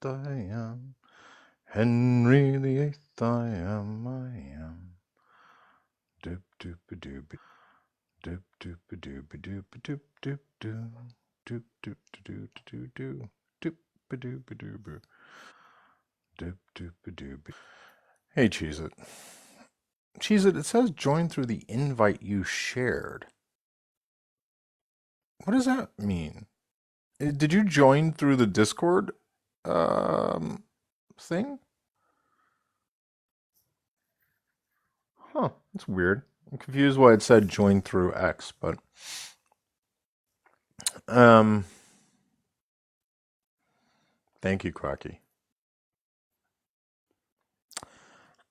I am. Henry the Eighth, I am, I am. Doop doop a doop doop doop a doop a doop a doop doop doo. Doop doop doo doo doo. Doop a doop a doop. Doop doop a doop. Hey, Cheez It. Cheez It, it says join through the invite you shared. What does that mean? Did you join through the Discord um thing? Huh, that's weird. I'm confused why it said join through X, but um thank you, Quacky.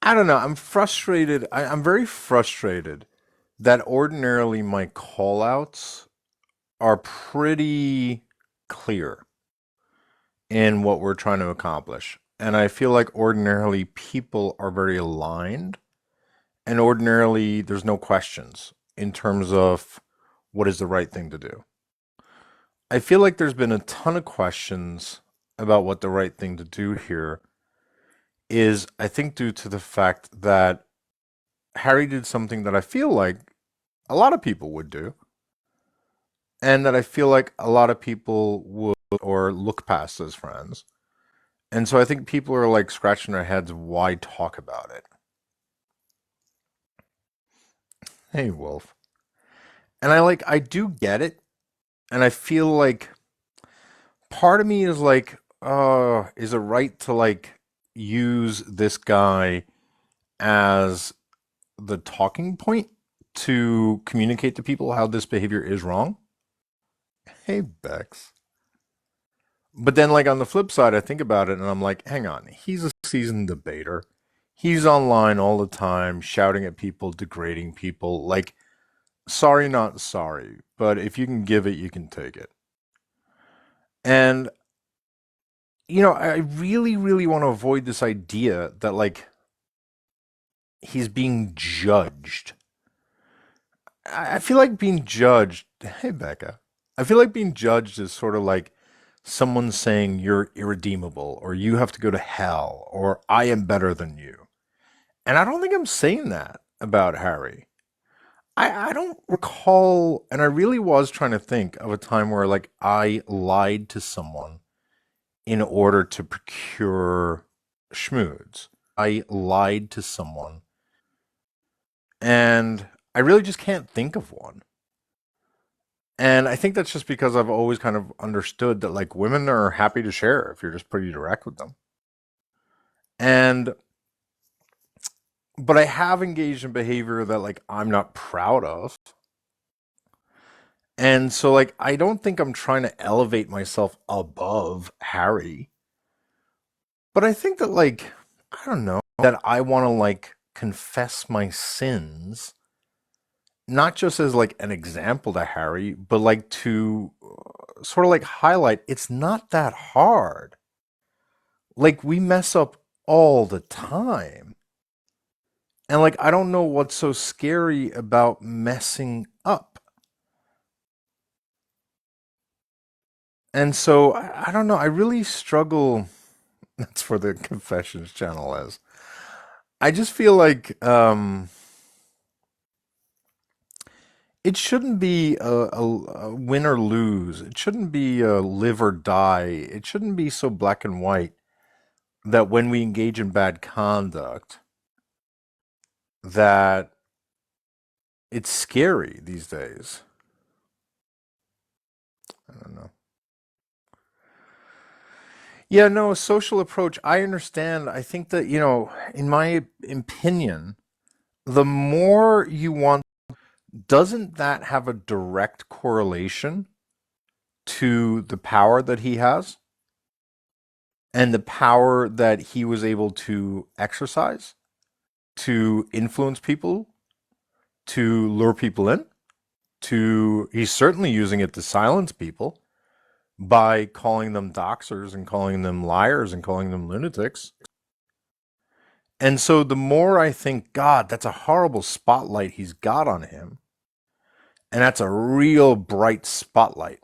I don't know. I'm frustrated. I'm very frustrated that ordinarily my callouts are pretty clear in what we're trying to accomplish. And I feel like ordinarily people are very aligned, and ordinarily there's no questions in terms of what is the right thing to do. I feel like there's been a ton of questions about what the right thing to do here is, I think, due to the fact that Harry did something that I feel like a lot of people would do, and that I feel like a lot of people would or look past as friends. And so I think people are like scratching their heads, why talk about it? Hey, Wolf. And I do get it. And I feel like part of me is like, is it right to like use this guy as the talking point to communicate to people how this behavior is wrong? Hey, Bex. But then, like, on the flip side, I think about it and I'm like, hang on, he's a seasoned debater. He's online all the time, shouting at people, degrading people. Like, sorry, not sorry. But if you can give it, you can take it. And, I really, really want to avoid this idea that, like, he's being judged. I feel like being judged. Hey, Becca. I feel like being judged is sort of like someone saying you're irredeemable or you have to go to hell or I am better than you. And I don't think I'm saying that about Harry. I don't recall, and I really was trying to think of a time where like I lied to someone in order to procure schmoods. I lied to someone, and I really just can't think of one. And I think that's just because I've always kind of understood that like women are happy to share if you're just pretty direct with them. And but I have engaged in behavior that like I'm not proud of. And so like I don't think I'm trying to elevate myself above Harry, but I think that like I don't know that I want to like confess my sins not just as like an example to Harry, but like to sort of like highlight it's not that hard. Like we mess up all the time. And like I don't know what's so scary about messing up. And so I don't know, I really struggle. That's for the confessions channel as. I just feel like it shouldn't be a win or lose. It shouldn't be a live or die. It shouldn't be so black and white that when we engage in bad conduct, that it's scary these days. I don't know. Yeah, no, a social approach. I understand. I think that, in my opinion, the more you want, doesn't that have a direct correlation to the power that he has and the power that he was able to exercise to influence people, to lure people in, he's certainly using it to silence people by calling them doxers and calling them liars and calling them lunatics. And so the more I think, God, that's a horrible spotlight he's got on him, and that's a real bright spotlight.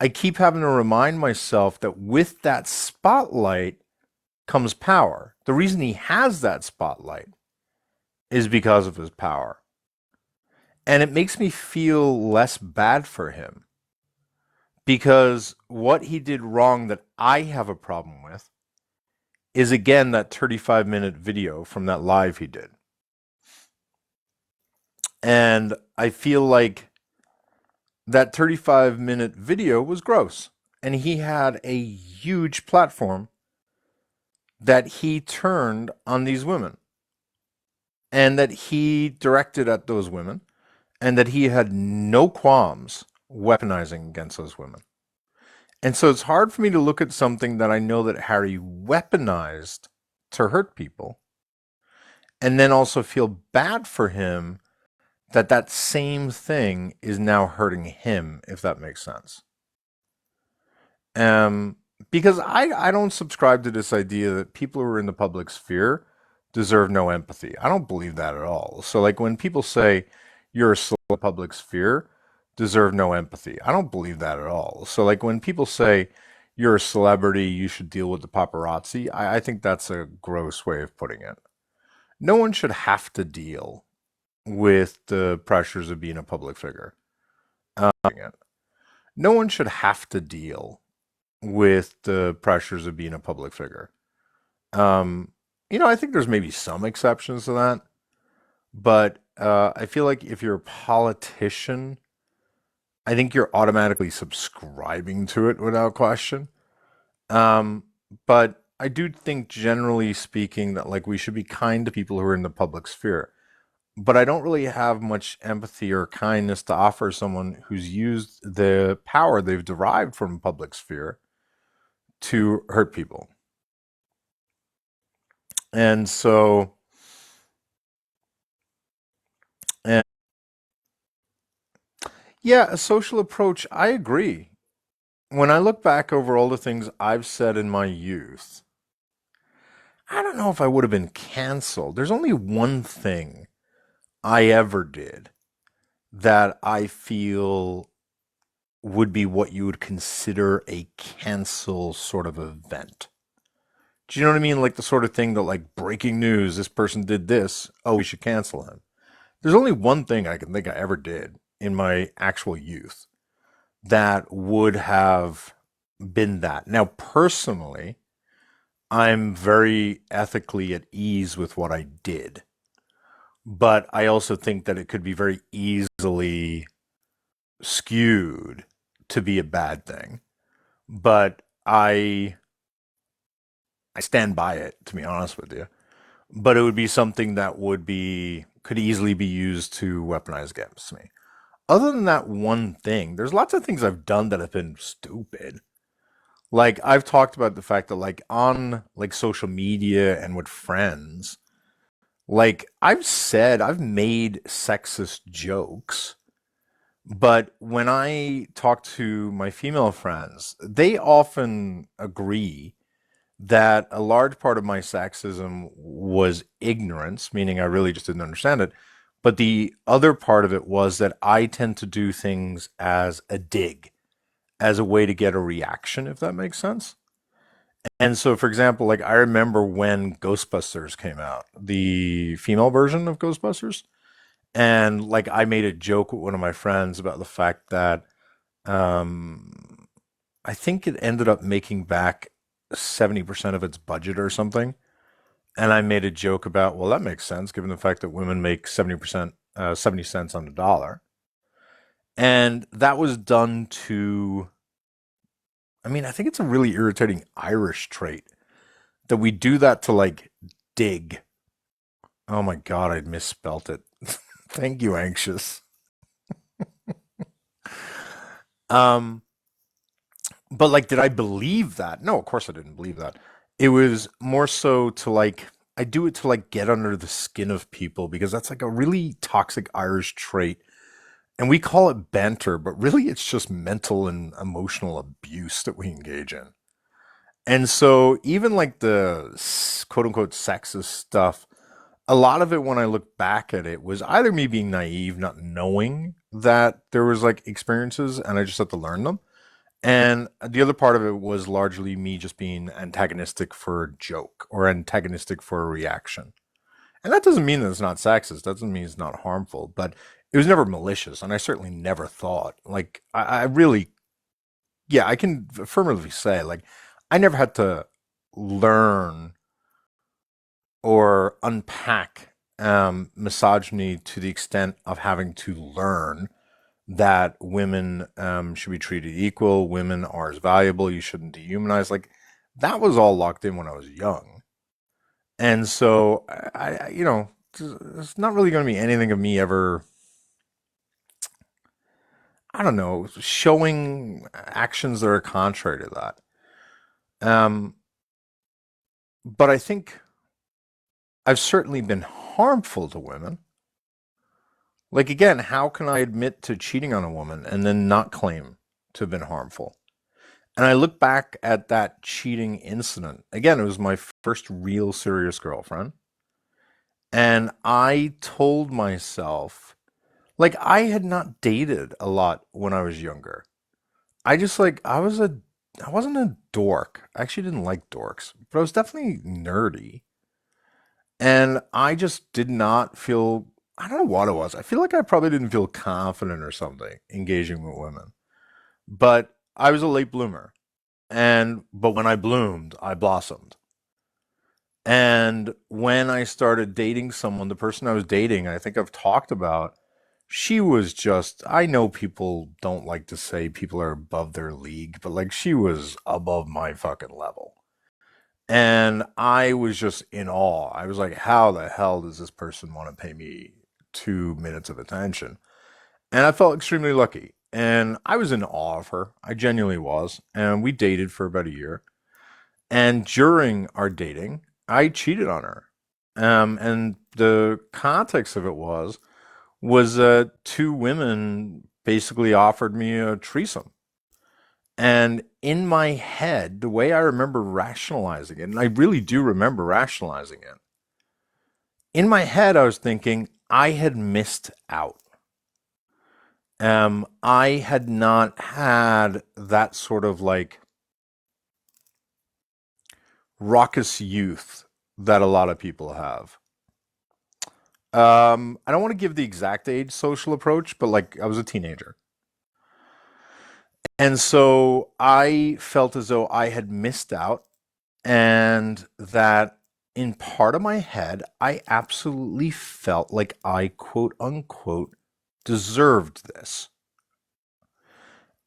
I keep having to remind myself that with that spotlight comes power. The reason he has that spotlight is because of his power. And it makes me feel less bad for him because what he did wrong that I have a problem with is again that 35-minute video from that live he did. And I feel like that 35-minute video was gross. And he had a huge platform that he turned on these women and that he directed at those women and that he had no qualms weaponizing against those women. And so it's hard for me to look at something that I know that Harry weaponized to hurt people and then also feel bad for him that that same thing is now hurting him, if that makes sense. Um, because I don't subscribe to this idea that people who are in the public sphere deserve no empathy. I don't believe that at all. So, like, when people say you're a public sphere, deserve no empathy, I don't believe that at all. So, like, when people say you're a celebrity, you should deal with the paparazzi, I think that's a gross way of putting it. No one should have to deal with the pressures of being a public figure. No one should have to deal with the pressures of being a public figure. Um, I think there's maybe some exceptions to that, but I feel like if you're a politician, I think you're automatically subscribing to it without question. Um, but I do think, generally speaking, that like we should be kind to people who are in the public sphere. But I don't really have much empathy or kindness to offer someone who's used the power they've derived from public sphere to hurt people. And so, and yeah, a social approach, I agree. When I look back over all the things I've said in my youth, I don't know if I would have been canceled. There's only one thing I ever did that I feel would be what you would consider a cancel sort of event. Do you know what I mean? Like the sort of thing that, like, breaking news, this person did this. Oh, we should cancel him. There's only one thing I can think I ever did in my actual youth that would have been that. Now, personally, I'm very ethically at ease with what I did, but I also think that it could be very easily skewed to be a bad thing. But I stand by it, to be honest with you. But it would be something that could easily be used to weaponize against me. Other than that one thing, there's lots of things I've done that have been stupid. Like I've talked about the fact that like on like social media and with friends, like I've made sexist jokes, but when I talk to my female friends, they often agree that a large part of my sexism was ignorance, meaning I really just didn't understand it. But the other part of it was that I tend to do things as a dig, as a way to get a reaction, if that makes sense. And so, for example, like I remember when Ghostbusters came out, the female version of Ghostbusters, and like I made a joke with one of my friends about the fact that um, I think it ended up making back 70% of its budget or something. And I made a joke about, well, that makes sense given the fact that women make 70%, 70 cents on the dollar. And that was done to, I mean, I think it's a really irritating Irish trait that we do that to like dig. Oh my God, I misspelt it. Thank you, anxious. Um, but like, did I believe that? No, of course I didn't believe that. It was more so to like, I do it to like get under the skin of people because that's like a really toxic Irish trait. And we call it banter, but really it's just mental and emotional abuse that we engage in. And so even like the quote unquote sexist stuff, a lot of it when I look back at it was either me being naive, not knowing that there was like experiences and I just had to learn them. And the other part of it was largely me just being antagonistic for a joke or antagonistic for a reaction. And that doesn't mean that it's not sexist. That doesn't mean it's not harmful, but it was never malicious. And I certainly never thought, like, I really, yeah, I can affirmatively say, like, I never had to learn or unpack misogyny to the extent of having to learn that women should be treated equal, women are as valuable, you shouldn't dehumanize. Like, that was all locked in when I was young. And so, there's not really going to be anything of me ever, I don't know, showing actions that are contrary to that. Um, but I think I've certainly been harmful to women. Like, again, how can I admit to cheating on a woman and then not claim to have been harmful? And I look back at that cheating incident. Again, it was my first real serious girlfriend. And I told myself, like, I had not dated a lot when I was younger. I just like I wasn't a dork. I actually didn't like dorks, but I was definitely nerdy. And I just did not feel, I don't know what it was. I feel like I probably didn't feel confident or something engaging with women. But I was a late bloomer. And but when I bloomed, I blossomed. And when I started dating someone, the person I was dating, I think I've talked about, she was just, I know people don't like to say people are above their league, but like she was above my fucking level. And I was just in awe. I was like, how the hell does this person want to pay me 2 minutes of attention? And I felt extremely lucky. And I was in awe of her. I genuinely was. And we dated for about a year. And during our dating, I cheated on her. And the context of it was that two women basically offered me a threesome. And in my head, the way I remember rationalizing it, and I really do remember rationalizing it, in my head, I was thinking I had missed out. I had not had that sort of like raucous youth that a lot of people have. I don't want to give the exact age social approach, but like I was a teenager. And so I felt as though I had missed out and that in part of my head, I absolutely felt like I quote unquote deserved this.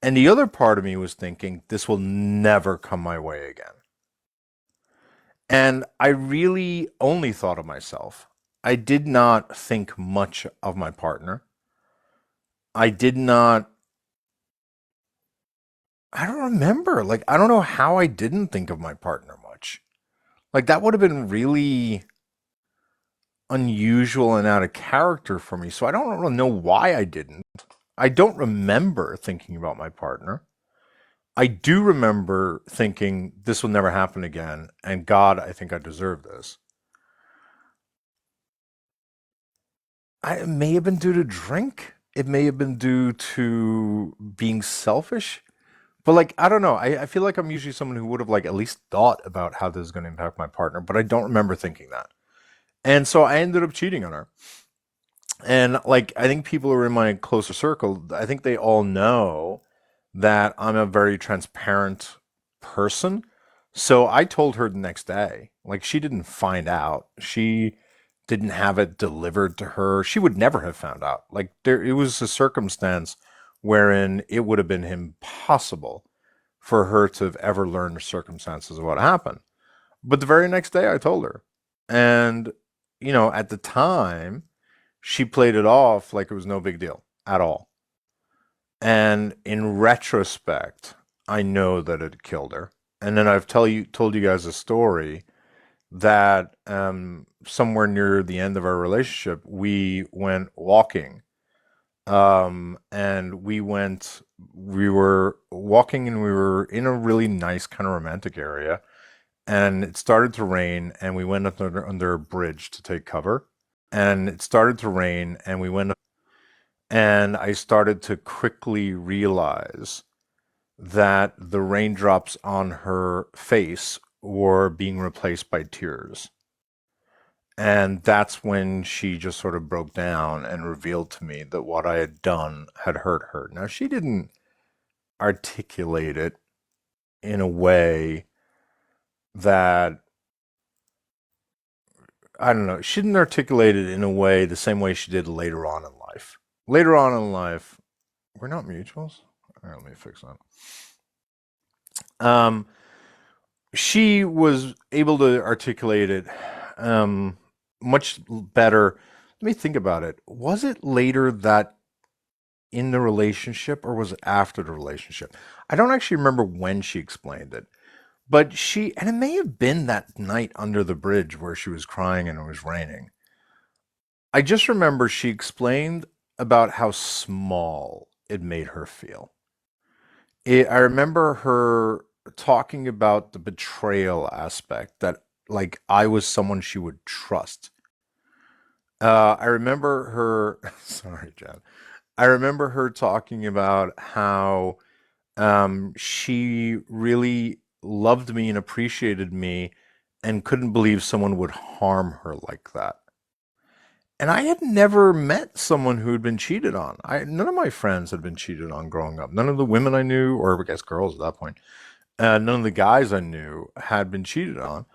And the other part of me was thinking, this will never come my way again. And I really only thought of myself. I did not think much of my partner. I did not, I don't remember. Like, I don't know how I didn't think of my partner much. Like, that would have been really unusual and out of character for me. So I don't really know why I didn't. I don't remember thinking about my partner. I do remember thinking this will never happen again. And God, I think I deserve this. It may have been due to drink. It may have been due to being selfish. But like, I don't know. I feel like I'm usually someone who would have like at least thought about how this is going to impact my partner, but I don't remember thinking that. And so I ended up cheating on her. And like, I think people who are in my closer circle, I think they all know that I'm a very transparent person. So I told her the next day. Like, she didn't find out. She didn't have it delivered to her. She would never have found out. Like, there, it was a circumstance wherein it would have been impossible for her to have ever learned the circumstances of what happened. But the very next day, I told her. And, at the time, she played it off like it was no big deal at all. And in retrospect, I know that it killed her. And then I've told you guys a story that somewhere near the end of our relationship, we went walking. And we were walking and we were in a really nice kind of romantic area. And it started to rain, and we went under a bridge to take cover. And it started to rain, and we went, and I started to quickly realize that the raindrops on her face were being replaced by tears. And that's when she just sort of broke down and revealed to me that what I had done had hurt her. Now, she didn't articulate it in a way that, I don't know, she didn't articulate it in a way the same way she did later on in life. Later on in life, we're not mutuals. All right, let me fix that. She was able to articulate it um, much better. Let me think about it. Was it later that in the relationship or was it after the relationship? I don't actually remember when she explained it. But she, and it may have been that night under the bridge where she was crying and it was raining. I just remember she explained about how small it made her feel. I remember her talking about the betrayal aspect that, like, I was someone she would trust. I remember her, sorry, Jen. I remember her talking about how she really loved me and appreciated me and couldn't believe someone would harm her like that. And I had never met someone who had been cheated on. None of my friends had been cheated on growing up. None of the women I knew, or I guess girls at that point, none of the guys I knew had been cheated on.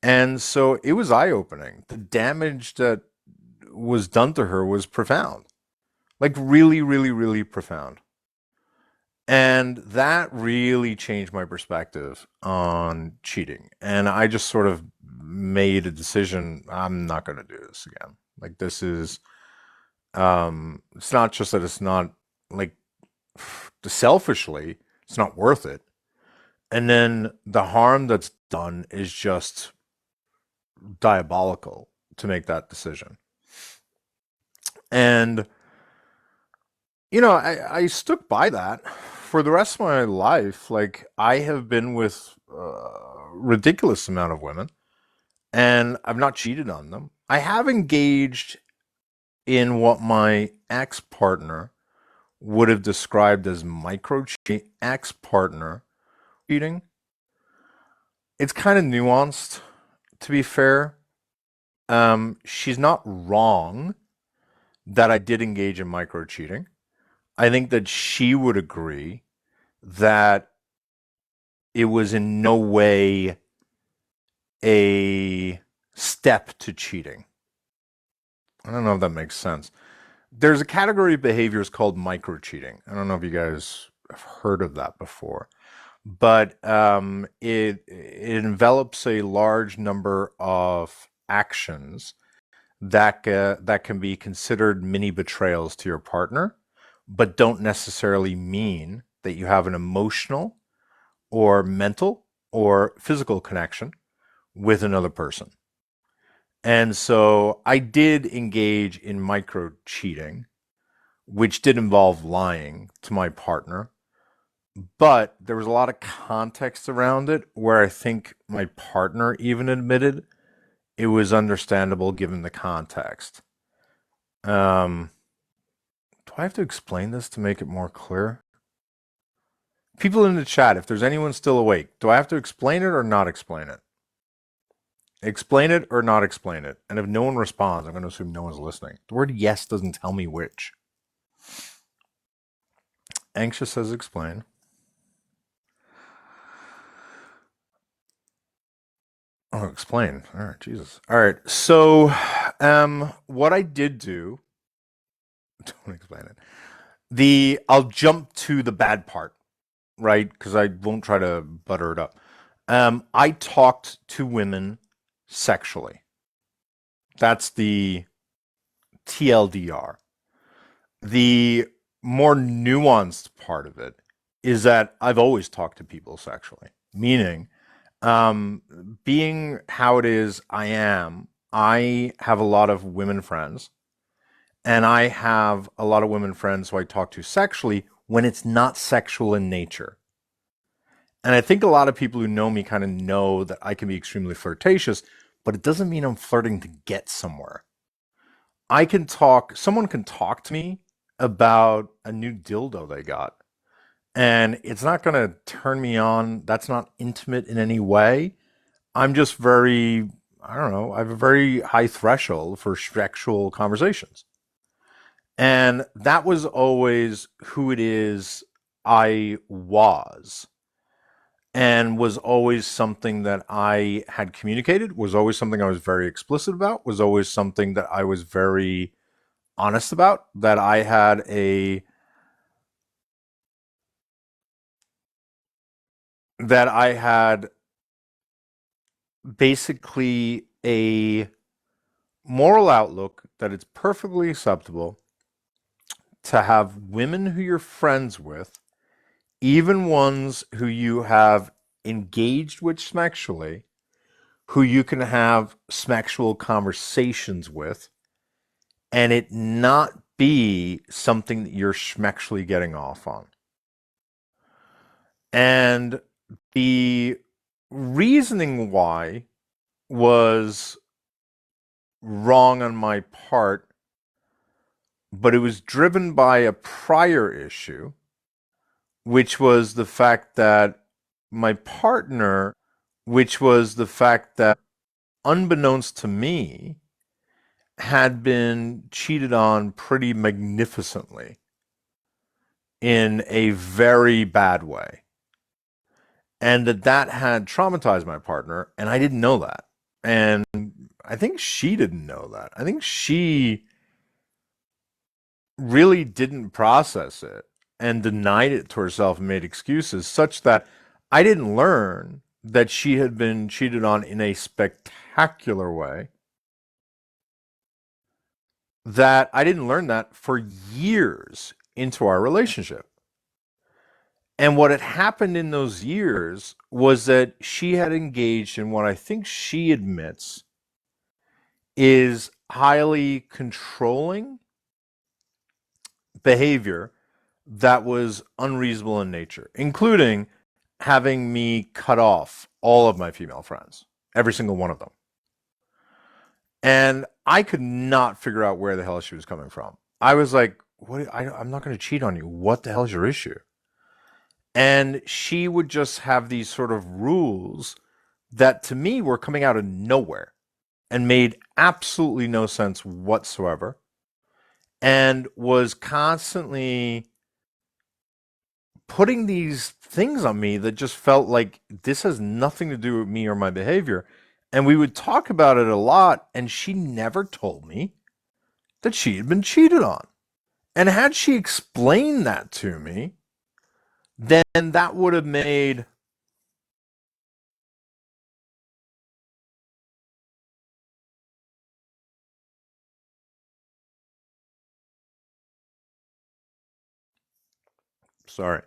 And so it was eye opening. The damage that was done to her was profound, like really, really, really profound. And that really changed my perspective on cheating. And I just sort of made a decision I'm not going to do this again. Like, this is, it's not just that it's not, like, selfishly, it's not worth it. And then the harm that's done is just diabolical to make that decision. And, I stuck by that for the rest of my life. Like, I have been with a ridiculous amount of women and I've not cheated on them. I have engaged in what my ex partner would have described as micro cheating. Ex partner cheating. It's kind of nuanced, to be fair. She's not wrong that I did engage in micro cheating. I think that she would agree that it was in no way a step to cheating. I don't know if that makes sense. There's a category of behaviors called micro cheating. I don't know if you guys have heard of that before, but it envelops a large number of actions that can be considered mini betrayals to your partner, but don't necessarily mean that you have an emotional or mental or physical connection with another person. And so I did engage in micro cheating, which did involve lying to my partner. But there was a lot of context around it where I think my partner even admitted it was understandable given the context. Um, do I have to explain this to make it more clear? People in the chat, if there's anyone still awake, do I have to explain it or not explain it? Explain it or not explain it. And if no one responds, I'm going to assume no one's listening. The word yes doesn't tell me which. Anxious says explain. Oh, explain. All right, Jesus. All right. So, what I did do, don't explain it. I'll jump to the bad part, right? Because I won't try to butter it up. I talked to women sexually. That's the TLDR. The more nuanced part of it is that I've always talked to people sexually, meaning, um, being how it is I am, I have a lot of women friends, and I have a lot of women friends who I talk to sexually when it's not sexual in nature. And I think a lot of people who know me kind of know that I can be extremely flirtatious, but it doesn't mean I'm flirting to get somewhere. Someone can talk to me about a new dildo they got. And it's not going to turn me on. That's not intimate in any way. I'm just very, I don't know, I have a very high threshold for sexual conversations. And that was always who it is I was, and was always something that I had communicated, was always something I was very explicit about, was always something that I was very honest about, that I had basically a moral outlook that it's perfectly acceptable to have women who you're friends with, even ones who you have engaged with sexually, who you can have sexual conversations with, and it not be something that you're sexually getting off on. And the reasoning why was wrong on my part, but it was driven by a prior issue, which was the fact that my partner, which was the fact that, unbeknownst to me, had been cheated on pretty magnificently in a very bad way. And that had traumatized my partner, and I didn't know that. And I think she didn't know that. I think she really didn't process it and denied it to herself and made excuses, such that I didn't learn that she had been cheated on in a spectacular way. That I didn't learn that for years into our relationship. And what had happened in those years was that she had engaged in what I think she admits is highly controlling behavior that was unreasonable in nature, including having me cut off all of my female friends, every single one of them. And I could not figure out where the hell she was coming from. I was like, "What? I'm not going to cheat on you. What the hell is your issue?" And she would just have these sort of rules that to me were coming out of nowhere and made absolutely no sense whatsoever, and was constantly putting these things on me that just felt like this has nothing to do with me or my behavior. And we would talk about it a lot, and she never told me that she had been cheated on. And had she explained that to me, then that would have made, sorry,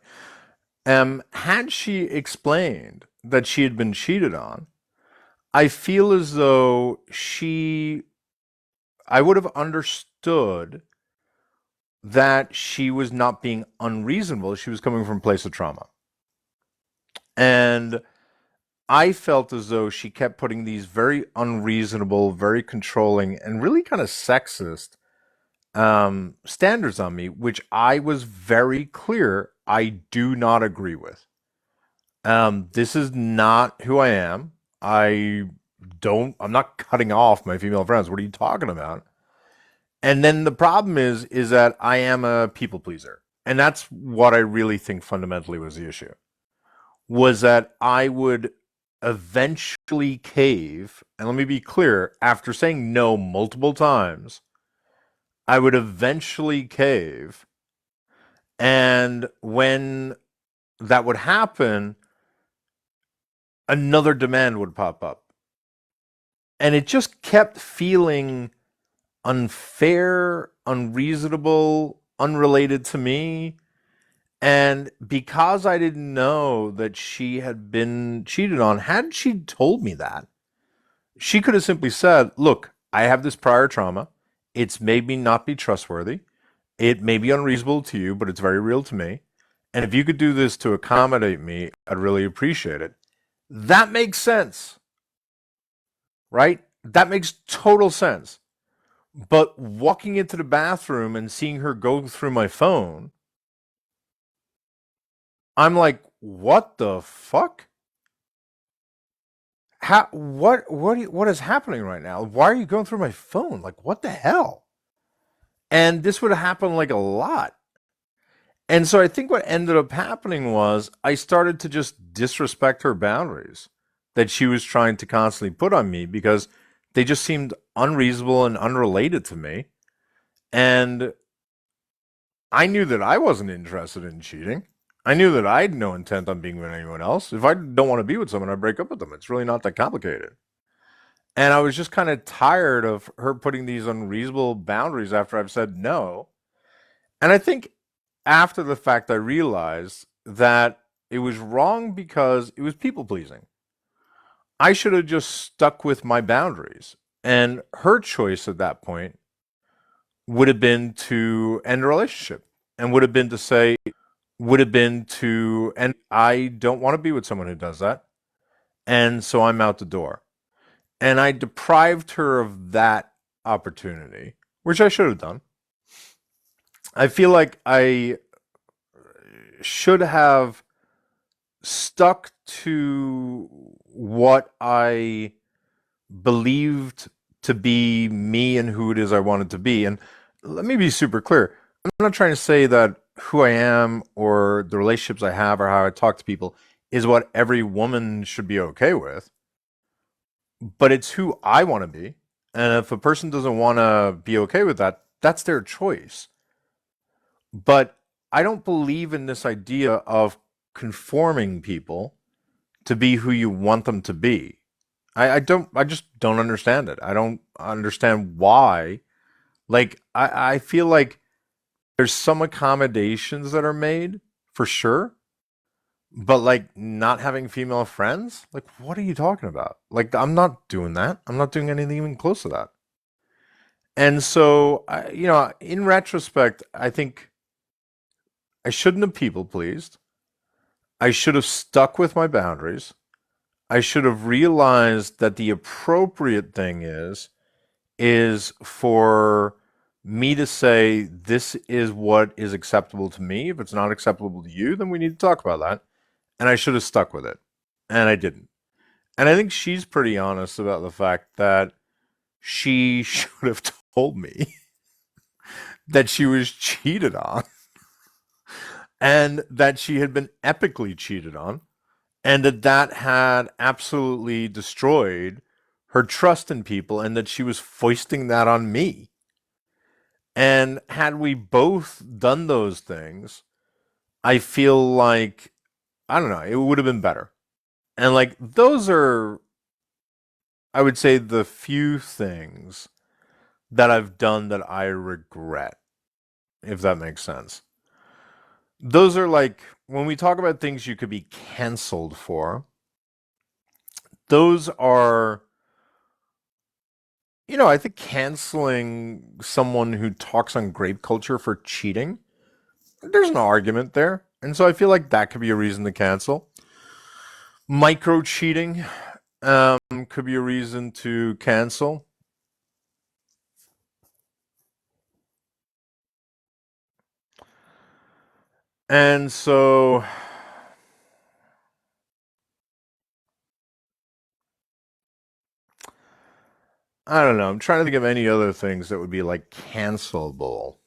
had she explained that she had been cheated on, I feel as though I would have understood that she was not being unreasonable. She was coming from a place of trauma. And I felt as though she kept putting these very unreasonable, very controlling, and really kind of sexist standards on me, which I was very clear I do not agree with. This is not who I am. I'm not cutting off my female friends. What are you talking about? And then the problem is that I am a people pleaser. And that's what I really think fundamentally was the issue. Was that I would eventually cave, and let me be clear, after saying no multiple times, I would eventually cave. And when that would happen, another demand would pop up. And it just kept feeling unfair, unreasonable, unrelated to me. And because I didn't know that she had been cheated on, had she told me that, she could have simply said, "Look, I have this prior trauma. It's made me not be trustworthy. It may be unreasonable to you, but it's very real to me. And if you could do this to accommodate me, I'd really appreciate it." That makes sense, right? That makes total sense. But walking into the bathroom and seeing her go through my phone I'm like, what the fuck? How, what is happening right now? Why are you going through my phone? Like, what the hell? And this would happen like a lot. And so I think what ended up happening was I started to just disrespect her boundaries that she was trying to constantly put on me because they just seemed unreasonable and unrelated to me. And I knew that I wasn't interested in cheating. I knew that I had no intent on being with anyone else. If I don't want to be with someone, I break up with them. It's really not that complicated. And I was just kind of tired of her putting these unreasonable boundaries after I've said no. And I think after the fact, I realized that it was wrong because it was people pleasing. I should have just stuck with my boundaries. And her choice at that point would have been to end the relationship and would have been to, and I don't want to be with someone who does that. And so I'm out the door. And I deprived her of that opportunity, which I should have done. I feel like I should have stuck to what I believed to be me and who it is I wanted to be. And let me be super clear. I'm not trying to say that who I am or the relationships I have or how I talk to people is what every woman should be okay with, but it's who I want to be. And if a person doesn't want to be okay with that, that's their choice. But I don't believe in this idea of conforming people to be who you want them to be. I just don't understand it. I don't understand why. Like, I feel like there's some accommodations that are made for sure, but like not having female friends, like, what are you talking about? Like, I'm not doing that. I'm not doing anything even close to that. And so, in retrospect, I think I shouldn't have people pleased. I should have stuck with my boundaries. I should have realized that the appropriate thing is for me to say this is what is acceptable to me. If it's not acceptable to you, then we need to talk about that. And I should have stuck with it. And I didn't. And I think she's pretty honest about the fact that she should have told me that she was cheated on and that she had been epically cheated on and that that had absolutely destroyed her trust in people and that she was foisting that on me. And had we both done those things, I feel like, I don't know, it would have been better. And like, those are, I would say, the few things that I've done that I regret, if that makes sense. Those are like, when we talk about things you could be canceled for, those are, I think canceling someone who talks on grape culture for cheating, there's no argument there. And so I feel like that could be a reason to cancel. Micro cheating could be a reason to cancel. And so I don't know. I'm trying to think of any other things that would be like cancelable.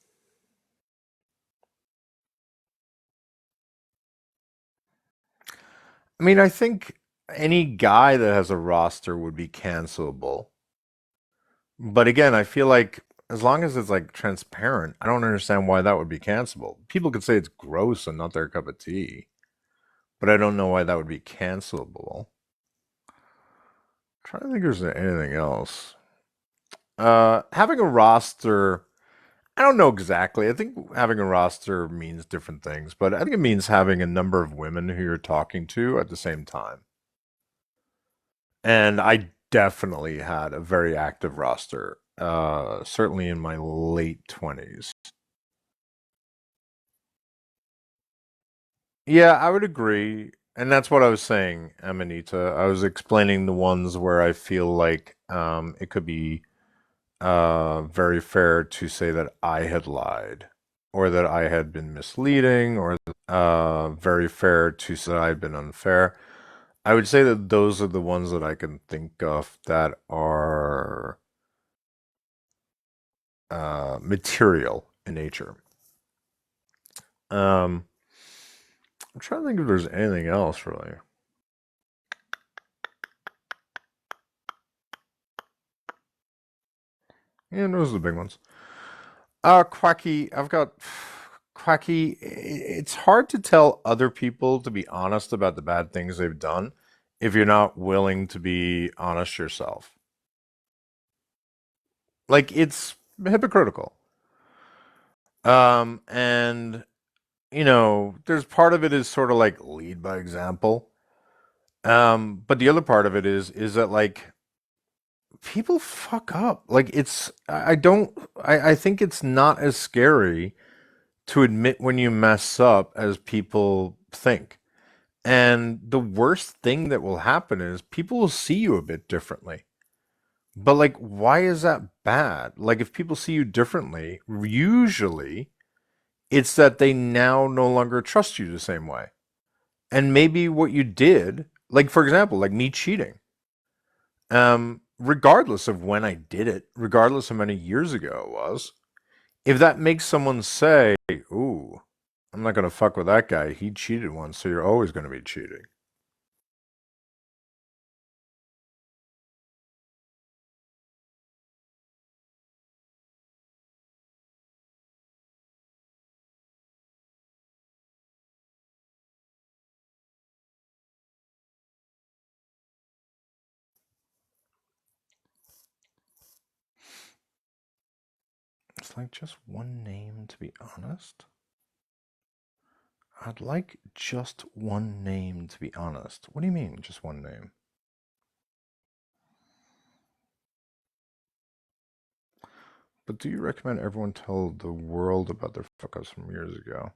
I mean, I think any guy that has a roster would be cancelable. But again, I feel like as long as it's like transparent, I don't understand why that would be cancelable. People could say it's gross and not their cup of tea, but I don't know why that would be cancelable. I'm trying to think if there's anything else. Having a roster, I don't know exactly. I think having a roster means different things, but I think it means having a number of women who you're talking to at the same time. And I definitely had a very active roster, certainly in my late 20s. Yeah, I would agree. And that's what I was saying, Amanita. I was explaining the ones where I feel like it could be very fair to say that I had lied or that I had been misleading, or very fair to say that I had been unfair. I would say that those are the ones that I can think of that are material in nature. Um, I'm trying to think if there's anything else really. Yeah, those are the big ones. Quacky. I've got Quacky. It's hard to tell other people to be honest about the bad things they've done if you're not willing to be honest yourself. Like it's hypocritical. And there's part of it is sort of like lead by example. But the other part of it is that like people fuck up. Like it's I don't I think it's not as scary to admit when you mess up as people think. And the worst thing that will happen is people will see you a bit differently. But like why is that bad? Like if people see you differently, usually it's that they now no longer trust you the same way. And maybe what you did, like for example, like me cheating, regardless of when I did it, regardless of how many years ago it was, if that makes someone say, "Ooh, I'm not gonna fuck with that guy. He cheated once, so you're always gonna be cheating." It's like just one name, to be honest. I'd like just one name, to be honest. What do you mean, just one name? But do you recommend everyone tell the world about their fuck ups from years ago?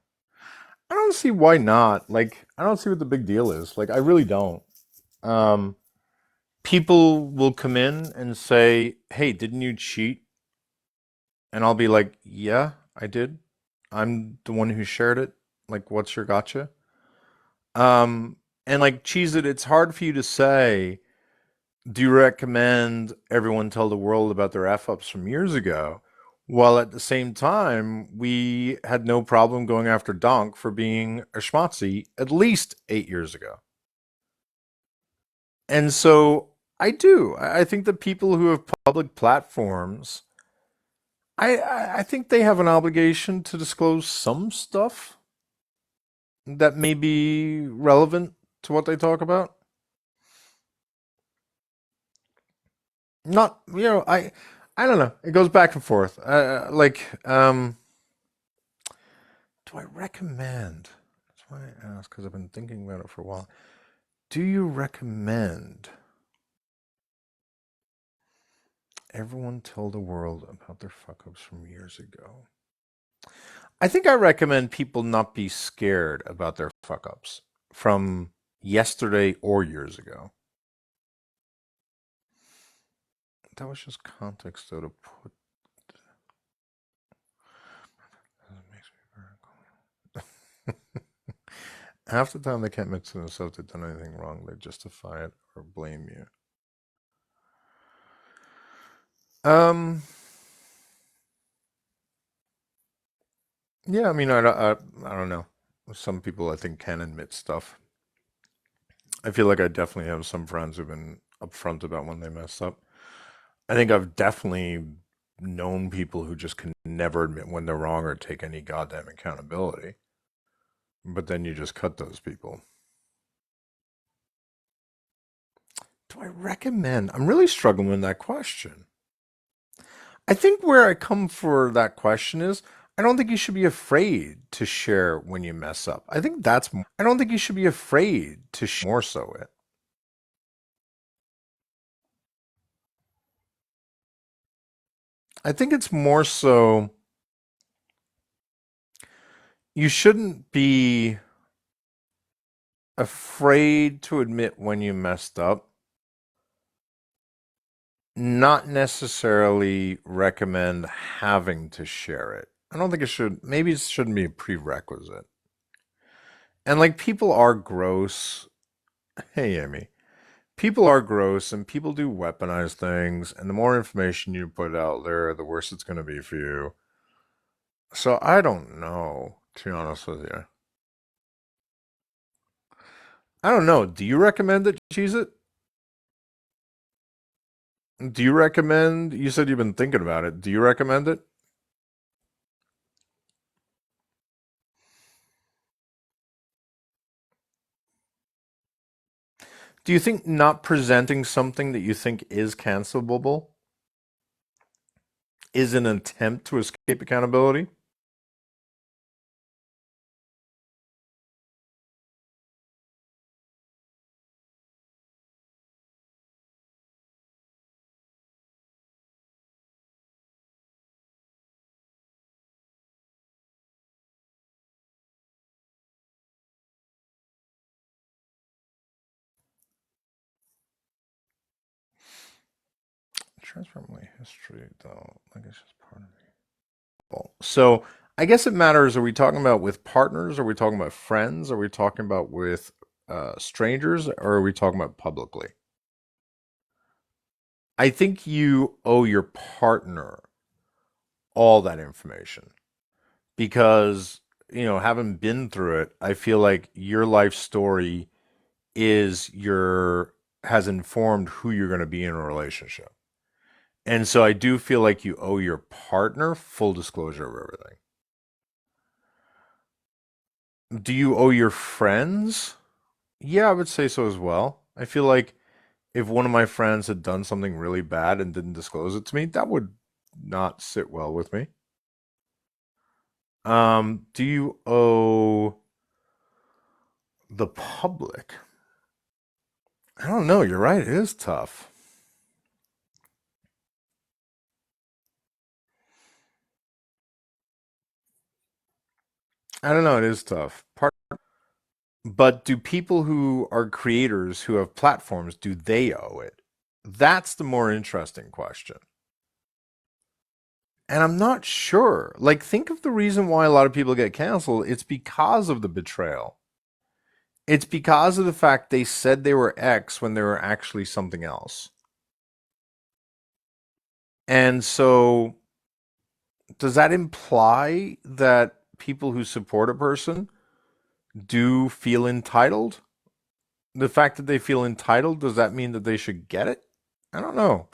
I don't see why not. Like, I don't see what the big deal is. Like, I really don't. Um, People will come in and say, "Hey, didn't you cheat?" And I'll be like, "Yeah, I did. I'm the one who shared it. Like, what's your gotcha?" And like, cheese it. It's hard for you to say. Do you recommend everyone tell the world about their f ups from years ago? While at the same time, we had no problem going after Donk for being a schmatzi at least 8 years ago. And so I do. I think that people who have public platforms, I think they have an obligation to disclose some stuff that may be relevant to what they talk about. Not, I don't know. It goes back and forth. Do I recommend? That's why I ask because I've been thinking about it for a while. Do you recommend everyone tell the world about their fuck ups from years ago? I think I recommend people not be scared about their fuck ups from yesterday or years ago. That was just context, though, to put. That makes me very cool. Half the time they can't admit to themselves they've done anything wrong. They justify it or blame you. Um, yeah, I mean, I don't know. Some people I think can admit stuff. I feel like I definitely have some friends who've been upfront about when they mess up. I think I've definitely known people who just can never admit when they're wrong or take any goddamn accountability. But then you just cut those people. Do I recommend? I'm really struggling with that question. I think where I come for that question is I don't think you should be afraid to share when you mess up. I don't think you should be afraid to share more so it. I think it's more so you shouldn't be afraid to admit when you messed up, not necessarily recommend having to share it. I don't think it should. Maybe it shouldn't be a prerequisite. And like people are gross. Hey, Amy. People are gross and people do weaponize things. And the more information you put out there, the worse it's going to be for you. So I don't know, to be honest with you. I don't know. Do you recommend it, Cheese It? Do you recommend? You said you've been thinking about it. Do you recommend it? Do you think not presenting something that you think is cancelable is an attempt to escape accountability? Transfer my history, though. I guess it's part of me. So I guess it matters. Are we talking about with partners? Are we talking about friends? Are we talking about with strangers? Or are we talking about publicly? I think you owe your partner all that information because, having been through it, I feel like your life story is your has informed who you're going to be in a relationship. And so I do feel like you owe your partner full disclosure of everything. Do you owe your friends? Yeah, I would say so as well. I feel like if one of my friends had done something really bad and didn't disclose it to me, that would not sit well with me. Do you owe the public? I don't know. You're right. It is tough. I don't know. It is tough. But do people who are creators who have platforms, do they owe it? That's the more interesting question. And I'm not sure. Like, think of the reason why a lot of people get canceled. It's because of the betrayal. It's because of the fact they said they were X when they were actually something else. And so, does that imply that people who support a person do feel entitled? The fact that they feel entitled, does that mean that they should get it? I don't know.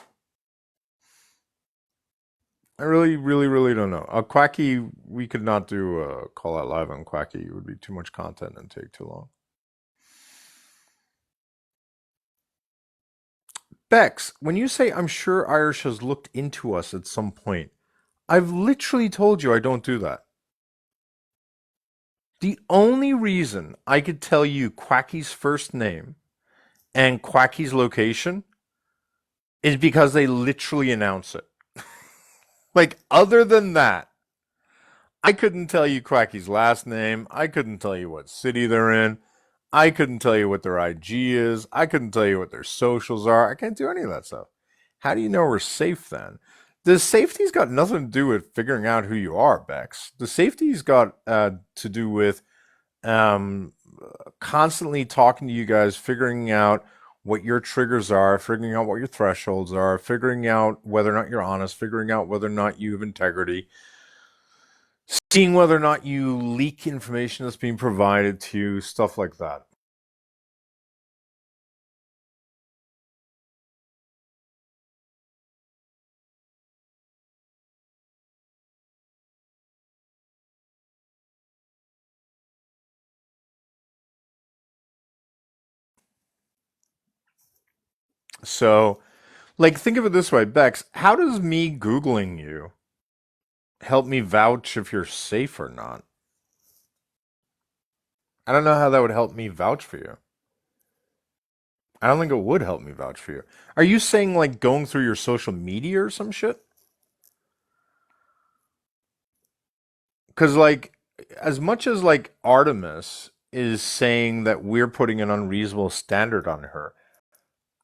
I really, really, really don't know. Quacky, we could not do a call out live on Quacky. It would be too much content and take too long. Bex, when you say I'm sure Irish has looked into us at some point, I've literally told you I don't do that. The only reason I could tell you Quacky's first name and Quacky's location is because they literally announce it. Like, other than that, I couldn't tell you Quacky's last name. I couldn't tell you what city they're in. I couldn't tell you what their IG is. I couldn't tell you what their socials are. I can't do any of that stuff. How do you know we're safe then? The safety's got nothing to do with figuring out who you are, Bex. The safety's got to do with um, constantly talking to you guys, figuring out what your triggers are, figuring out what your thresholds are, figuring out whether or not you're honest, figuring out whether or not you have integrity, seeing whether or not you leak information that's being provided to you, stuff like that. So, like, think of it this way, Bex. How does me Googling you help me vouch if you're safe or not? I don't know how that would help me vouch for you. I don't think it would help me vouch for you. Are you saying like going through your social media or some shit? Because like, as much as like Artemis is saying that we're putting an unreasonable standard on her,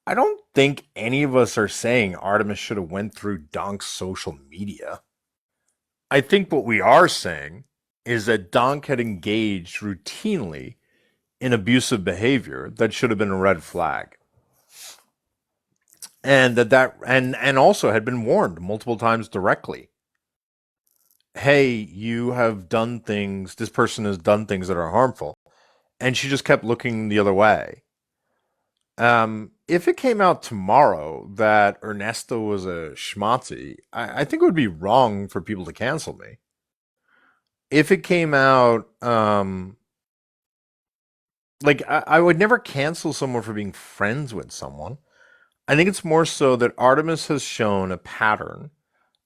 I don't think any of us are saying Artemis should have went through Donk's social media. I think what we are saying is that Donk had engaged routinely in abusive behavior that should have been a red flag. And and also had been warned multiple times directly. Hey, you have done things, this person has done things that are harmful. And she just kept looking the other way. If it came out tomorrow that Ernesto was a schmatzi, I think it would be wrong for people to cancel me. If it came out, I would never cancel someone for being friends with someone. I think it's more so that Artemis has shown a pattern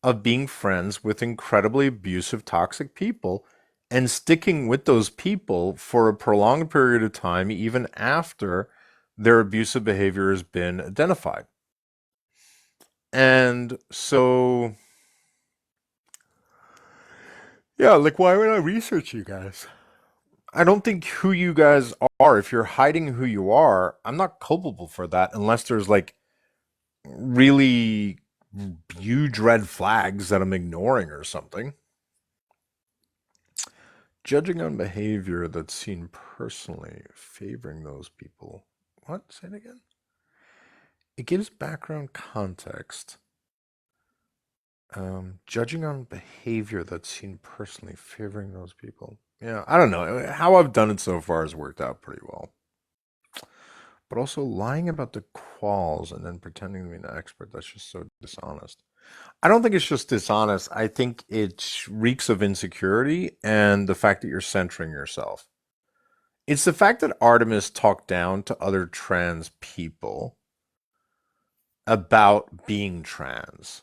of being friends with incredibly abusive, toxic people and sticking with those people for a prolonged period of time, even after their abusive behavior has been identified. And so, yeah, like, why would I research you guys? I don't think who you guys are, if you're hiding who you are, I'm not culpable for that unless there's like really huge red flags that I'm ignoring or something. Judging on behavior that's seen personally, favoring those people. What? Say it again. It gives background context. Judging on behavior that's seen personally, favoring those people. Yeah, I don't know. How I've done it so far has worked out pretty well. But also lying about the quals and then pretending to be an expert, that's just so dishonest. I don't think it's just dishonest. I think it reeks of insecurity and the fact that you're centering yourself. It's the fact that Artemis talked down to other trans people about being trans.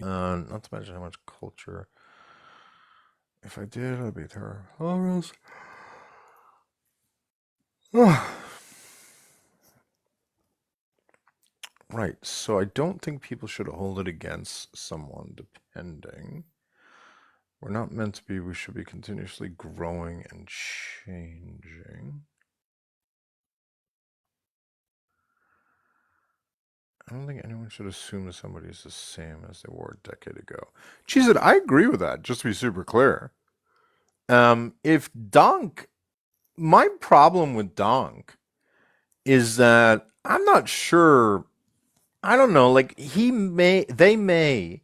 Not to mention how much culture. If I did, I'd be there. Right. So I don't think people should hold it against someone depending. We're not meant to be. We should be continuously growing and changing. I don't think anyone should assume that somebody is the same as they were a decade ago. She said, I agree with that, just to be super clear. If Donk, my problem with Donk is that I'm not sure, I don't know, like they may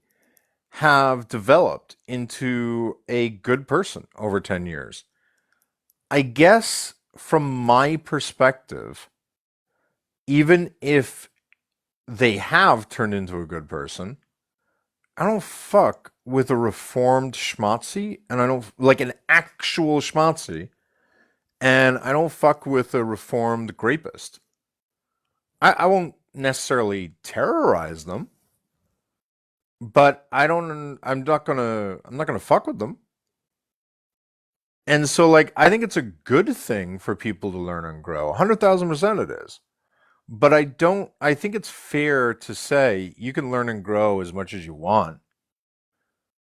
have developed into a good person over 10 years. I guess from my perspective, even if they have turned into a good person, I don't fuck with a reformed schmatzi, and I don't like an actual schmatzi, and I don't fuck with a reformed grapist. I won't necessarily terrorize them, but I don't. I'm not gonna fuck with them. And so, like, I think it's a good thing for people to learn and grow. 100,000% it is. But I don't. I think it's fair to say you can learn and grow as much as you want.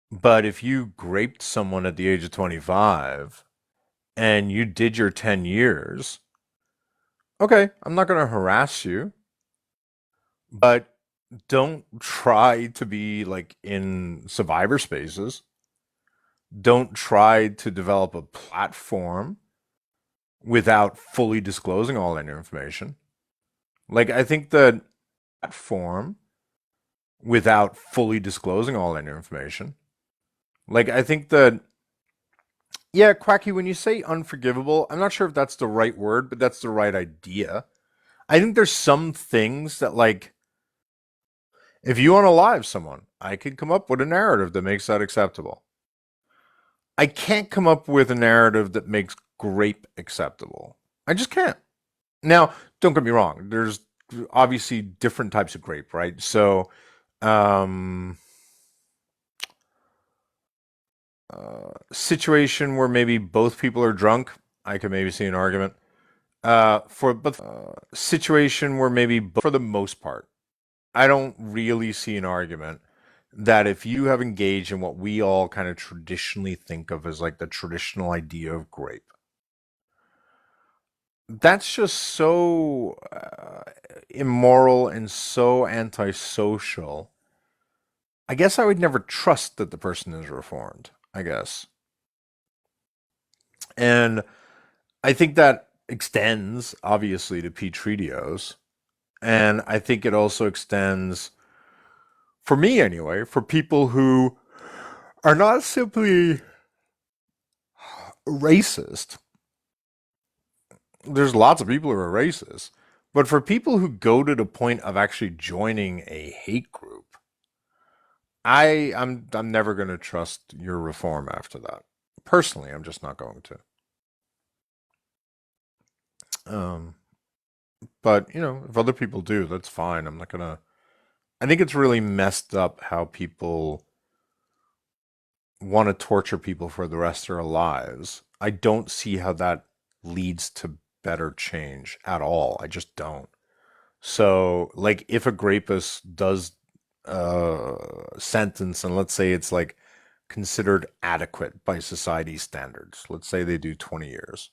But if you graped someone at the age of 25 and you did your 10 years, okay, I'm not going to harass you, but don't try to be like in survivor spaces. Don't try to develop a platform without fully disclosing all that information. Like, I think that platform without fully disclosing all that information. Like, I think that, yeah, Quacky, when you say unforgivable, I'm not sure if that's the right word, but that's the right idea. I think there's some things that, like, if you want to live someone, I could come up with a narrative that makes that acceptable. I can't come up with a narrative that makes grape acceptable. I just can't. Now, don't get me wrong. There's obviously different types of grape, right? So, um, situation where maybe both people are drunk, I could maybe see an argument. Situation where maybe for the most part, I don't really see an argument that if you have engaged in what we all kind of traditionally think of as like the traditional idea of grape, that's just so immoral and so antisocial. I guess I would never trust that the person is reformed. I guess. And I think that extends obviously to Petridios. And I think it also extends, for me anyway, for people who are not simply racist. There's lots of people who are racist. But for people who go to the point of actually joining a hate group, I'm never going to trust your reform after that. Personally, I'm just not going to. Um, but if other people do, that's fine. I'm not gonna. I think it's really messed up how people want to torture people for the rest of their lives. I don't see how that leads to better change at all. I just don't. So, like, if a rapist does sentence, and let's say it's like considered adequate by society standards, let's say they do 20 years.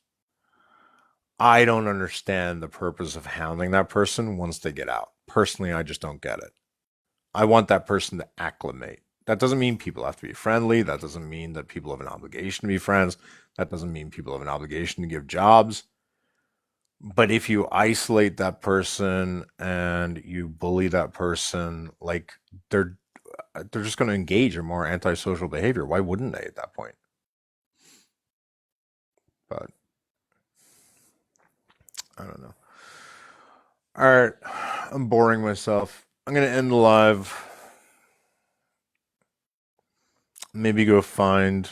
I don't understand the purpose of hounding that person once they get out. Personally, I just don't get it. I want that person to acclimate. That doesn't mean people have to be friendly. That doesn't mean that people have an obligation to be friends. That doesn't mean people have an obligation to give jobs. But if you isolate that person and you bully that person, like they're they're just going to engage in more antisocial behavior. Why wouldn't they at that point? But I don't know. All right, I'm boring myself. I'm gonna end the live. Maybe go find